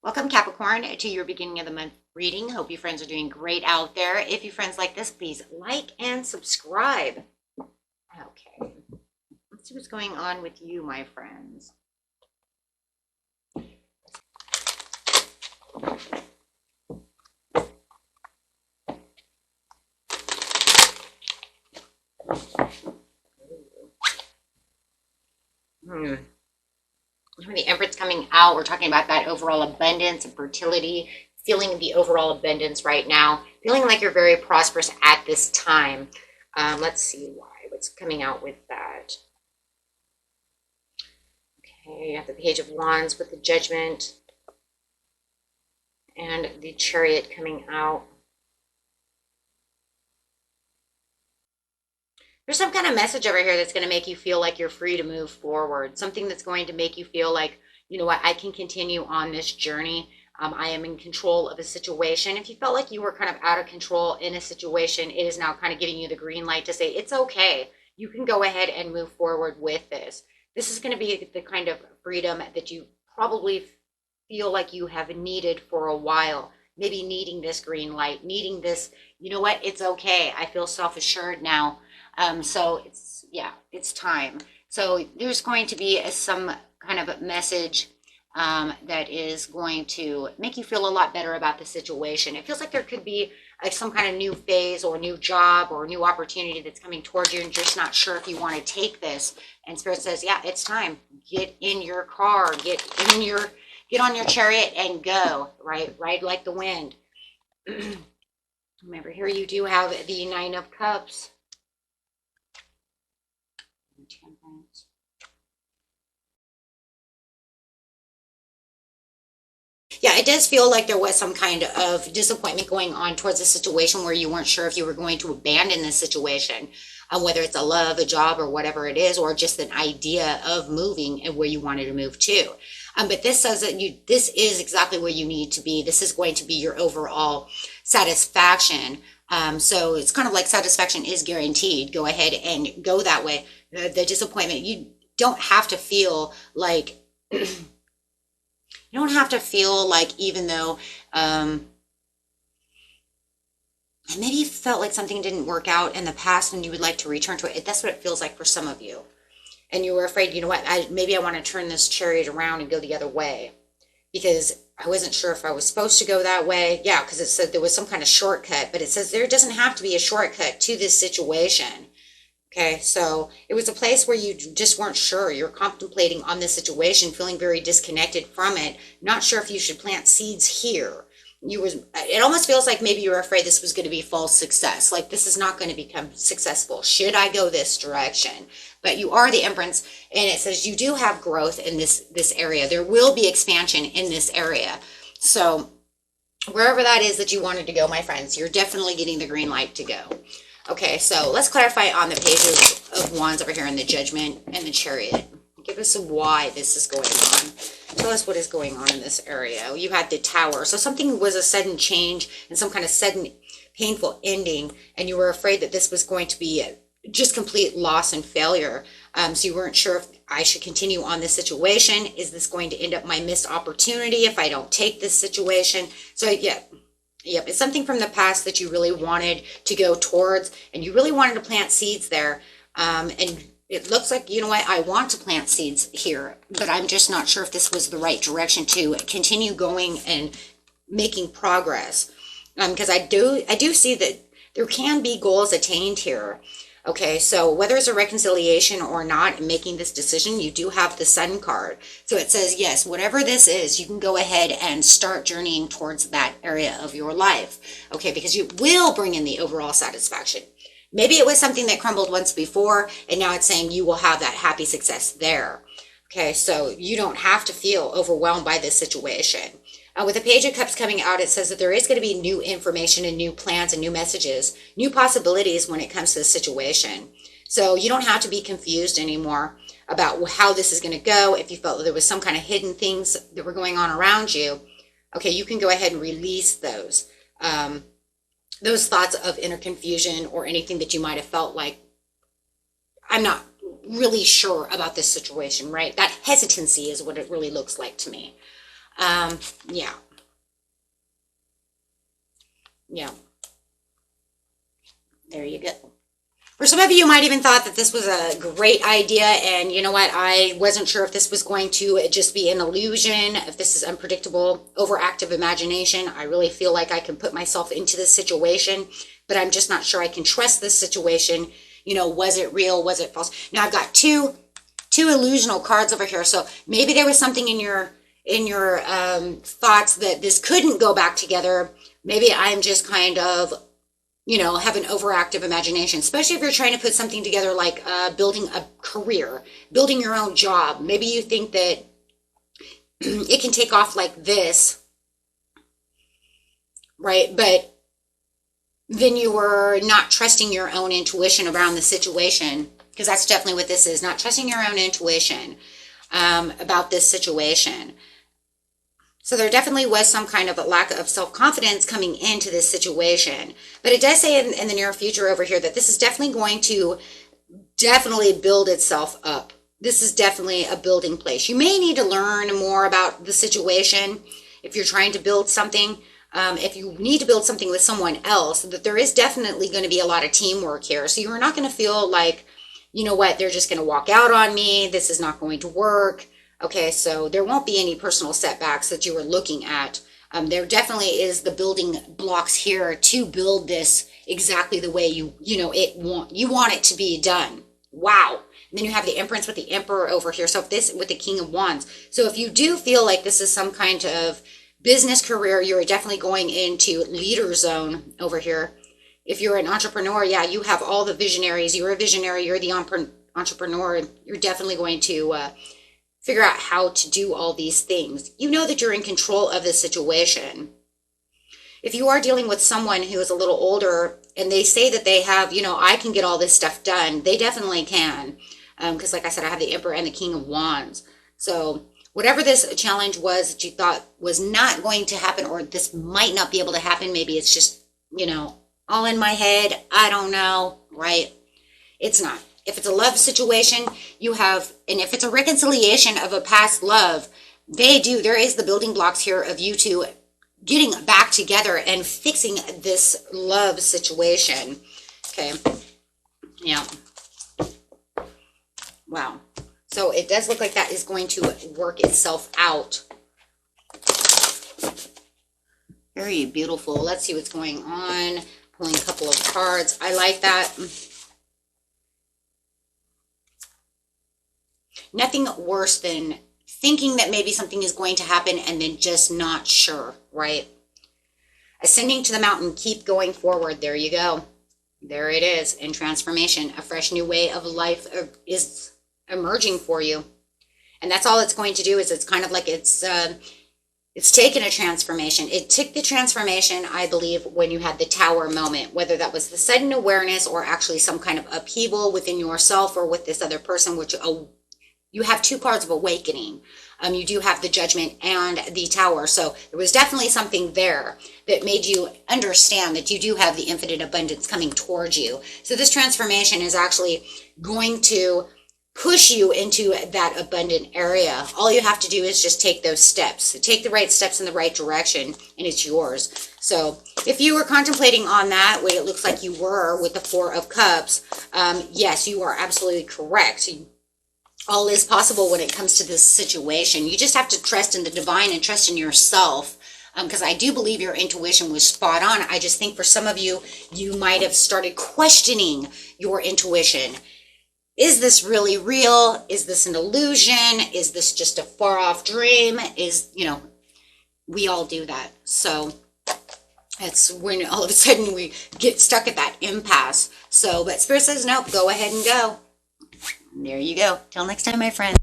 Welcome, Capricorn, to your beginning of the month reading. Hope you friends are doing great out there. If you friends like this, please like and subscribe. Okay, let's see what's going on with you, my friends. When the Empress coming out, we're talking about that overall abundance and fertility, feeling the overall abundance right now, feeling like you're very prosperous at this time. Let's see why. What's coming out with that? Okay, you have the Page of Wands with the Judgment and the Chariot coming out. There's some kind of message over here that's going to make you feel like you're free to move forward. Something that's going to make you feel like, you know what, I can continue on this journey. I am in control of a situation. If you felt like you were kind of out of control in a situation, it is now kind of giving you the green light to say, it's okay. You can go ahead and move forward with this. This is going to be the kind of freedom that you probably feel like you have needed for a while. Maybe needing this green light, needing this, you know what, it's okay. I feel self-assured now. So it's time. So there's going to be some kind of message that is going to make you feel a lot better about the situation. It feels like there could be some kind of new phase or new job or new opportunity that's coming towards you and you're just not sure if you want to take this. And Spirit says, yeah, it's time. Get in your car, get on your chariot and go, right? Ride like the wind. Remember, here you do have the Nine of Cups. Temperance. Yeah, it does feel like there was some kind of disappointment going on towards a situation where you weren't sure if you were going to abandon this situation, whether it's a love, a job, or whatever it is, or just an idea of moving and where you wanted to move to. But this says that this is exactly where you need to be. This is going to be your overall satisfaction. So it's kind of like satisfaction is guaranteed. Go ahead and go that way. The disappointment, you don't have to feel like even though maybe you felt like something didn't work out in the past and you would like to return to it. That's what it feels like for some of you. And you were afraid, you know what, maybe I want to turn this chariot around and go the other way because I wasn't sure if I was supposed to go that way. Yeah, because it said there was some kind of shortcut, but it says there doesn't have to be a shortcut to this situation. Okay, so it was a place where you just weren't sure. You're contemplating on this situation, feeling very disconnected from it, not sure if you should plant seeds here. It almost feels like maybe you were afraid this was going to be false success. Like this is not going to become successful. Should I go this direction? But you are the Empress, and it says you do have growth in this area. There will be expansion in this area. So wherever that is that you wanted to go, my friends, you're definitely getting the green light to go. Okay, so let's clarify on the pages of Wands over here in the Judgment and the Chariot. Give us a why this is going on. Tell us what is going on in this area. You had the Tower. So something was a sudden change and some kind of sudden painful ending, and you were afraid that this was going to be just complete loss and failure. So you weren't sure if I should continue on this situation. Is this going to end up my missed opportunity if I don't take this situation? So yeah. Yep, it's something from the past that you really wanted to go towards, and you really wanted to plant seeds there. And it looks like, you know what, I want to plant seeds here, but I'm just not sure if this was the right direction to continue going and making progress. Because I do see that there can be goals attained here. Okay, so whether it's a reconciliation or not, in making this decision, you do have the Sun card. So it says, yes, whatever this is, you can go ahead and start journeying towards that area of your life. Okay, because you will bring in the overall satisfaction. Maybe it was something that crumbled once before, and now it's saying you will have that happy success there. Okay, so you don't have to feel overwhelmed by this situation. With the Page of Cups coming out, it says that there is going to be new information and new plans and new messages, new possibilities when it comes to the situation. So you don't have to be confused anymore. about how this is going to go, if you felt that there was some kind of hidden things that were going on around you, okay, you can go ahead and release those thoughts of inner confusion or anything that you might have felt like, I'm not really sure about this situation, right? That hesitancy is what it really looks like to me. Yeah. Yeah. There you go. For some of you, you might even thought that this was a great idea, and you know what? I wasn't sure if this was going to just be an illusion, if this is unpredictable, overactive imagination. I really feel like I can put myself into this situation, but I'm just not sure I can trust this situation. You know, was it real? Was it false? Now I've got two illusional cards over here, so maybe there was something in your thoughts that this couldn't go back together. Maybe I'm just kind of, you know, have an overactive imagination, especially if you're trying to put something together like building a career, building your own job. Maybe you think that it can take off like this, right? But then you were not trusting your own intuition around the situation, because that's definitely what this is, not trusting your own intuition about this situation. So there definitely was some kind of a lack of self-confidence coming into this situation. But it does say in the near future over here that this is definitely going to build itself up. This is definitely a building place. You may need to learn more about the situation if you're trying to build something. If you need to build something with someone else, that there is definitely going to be a lot of teamwork here. So you're not going to feel like, you know what, they're just going to walk out on me. This is not going to work. Okay, so there won't be any personal setbacks that you were looking at. There definitely is the building blocks here to build this exactly the way you want it to be done. Wow. And then you have the Empress with the Emperor over here. So if this with the King of Wands. So if you do feel like this is some kind of business career, you're definitely going into leader zone over here. If you're an entrepreneur, yeah, you have all the visionaries. You're a visionary. You're the entrepreneur. You're definitely going to figure out how to do all these things. You know that you're in control of the situation. If you are dealing with someone who is a little older and they say that they have, you know, I can get all this stuff done, they definitely can. Because like I said, I have the Emperor and the King of Wands. So whatever this challenge was that you thought was not going to happen, or this might not be able to happen, maybe it's just, you know, all in my head, I don't know, right? It's not. If it's a love situation, you have, and if it's a reconciliation of a past love, there is the building blocks here of you two getting back together and fixing this love situation. Okay. Yeah. Wow. So it does look like that is going to work itself out. Very beautiful. Let's see what's going on. Pulling a couple of cards. I like that. Nothing worse than thinking that maybe something is going to happen and then just not sure, right? Ascending to the mountain, keep going forward. There you go. There it is in transformation. A fresh new way of life is emerging for you. And that's all it's going to do. Is it's kind of like it's taken a transformation. It took the transformation, I believe, when you had the tower moment, whether that was the sudden awareness or actually some kind of upheaval within yourself or with this other person, which you have two cards of awakening. You do have the Judgment and the Tower. So there was definitely something there that made you understand that you do have the infinite abundance coming towards you. So this transformation is actually going to push you into that abundant area. All you have to do is just take those steps. Take the right steps in the right direction, and it's yours. So if you were contemplating on that, what it looks like you were with the Four of Cups, yes, you are absolutely correct. All is possible when it comes to this situation. You just have to trust in the divine and trust in yourself, because I do believe your intuition was spot on. I just think for some of you, you might have started questioning your intuition. Is this really real? Is this an illusion? Is this just a far off dream? We all do that. So it's when all of a sudden we get stuck at that impasse. So, but Spirit says, nope, go ahead and go. There you go. Till next time, my friend.